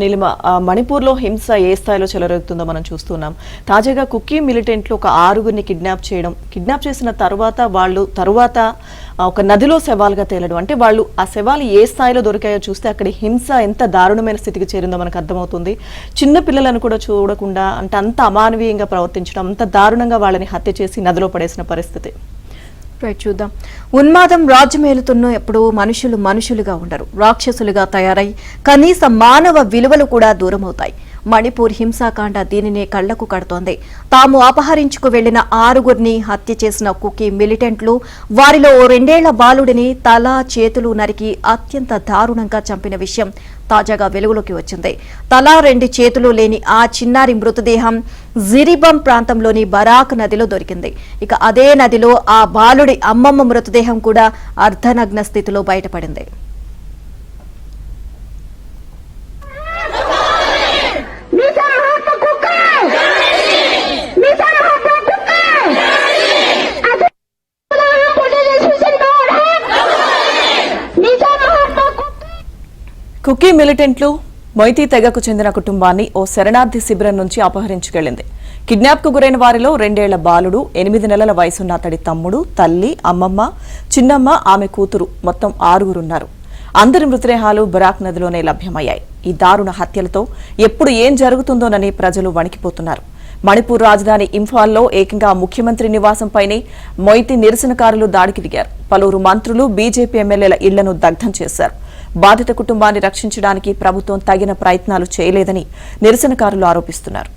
నీలిమ, మణిపూర్లో హింస ఏ స్థాయిలో చెలరేగుతుందో మనం చూస్తున్నాం. తాజాగా కుకీ మిలిటెంట్లు ఒక 6గురిని కిడ్నాప్ చేసిన తర్వాత ఒక నదిలో శవాలుగా తేలడం, అంటే వాళ్ళు ఆ శవాలు ఏ స్థాయిలో దొరికాయో చూస్తే అక్కడి హింస ఎంత దారుణమైన స్థితికి చేరిందో మనకు అర్థమవుతుంది. చిన్న పిల్లలను కూడా చూడకుండా అంటే అంత అమానవీయంగా ప్రవర్తించడం, అంత దారుణంగా వాళ్ళని హత్య చేసి నదిలో పడేసిన పరిస్థితి. చూద్దాం. ఉన్మాదం రాజ్యమేలుతున్న ఎప్పుడు మనుషులుగా ఉండరు, రాక్షసులుగా తయారై కనీస మానవ విలువలు కూడా దూరమవుతాయి. మణిపూర్ హింసాకాండ దీనినే కళ్లకు కడుతోంది. తాము అపహరించుకు వెళ్లిన 6గురిని హత్య చేసిన కుకీ మిలిటెంట్లు వారిలో 2 ఏళ్ల బాలుడిని తల చేతులు నరికి అత్యంత దారుణంగా చంపిన విషయం తాజాగా వెలుగులోకి వచ్చింది. తల 2 చేతులు లేని ఆ చిన్నారి మృతదేహం జిరిబం ప్రాంతంలోని బరాక్ నదిలో దొరికింది. ఇక అదే నదిలో ఆ బాలుడి అమ్మమ్మ మృతదేహం కూడా అర్ధనగ్న స్థితిలో బయటపడింది. కుకీ మిలిటెంట్లు మొయితీ తెగకు చెందిన కుటుంబాన్ని ఓ శరణార్థి శిబిరం నుంచి అపహరించుకెళ్లింది. కిడ్నాప్ కు గురైన వారిలో 2 ఏళ్ల బాలుడు, 8 నెలల వయసున్న అతడి తమ్ముడు, తల్లి, అమ్మమ్మ, చిన్నమ్మ, ఆమె కూతురు, మొత్తం 6గురున్నారు. అందరి మృతదేహాలు బరాక్ నదిలోనే లభ్యమయ్యాయి. ఈ దారుణ హత్యలతో ఎప్పుడు ఏం జరుగుతుందోనని ప్రజలు వణికిపోతున్నారు. మణిపూర్ రాజధాని ఇంఫాల్లో ఏకంగా ముఖ్యమంత్రి నివాసంపైనే మొయితీ నిరసనకారులు దాడికి దిగారు. పలువురు మంత్రులు, బీజేపీ ఎమ్మెల్యేల ఇళ్లను దగ్ధం చేశారు. బాధిత కుటుంబాన్ని రక్షించడానికి ప్రభుత్వం తగిన ప్రయత్నాలు చేయలేదని నిరసనకారులు ఆరోపిస్తున్నారు.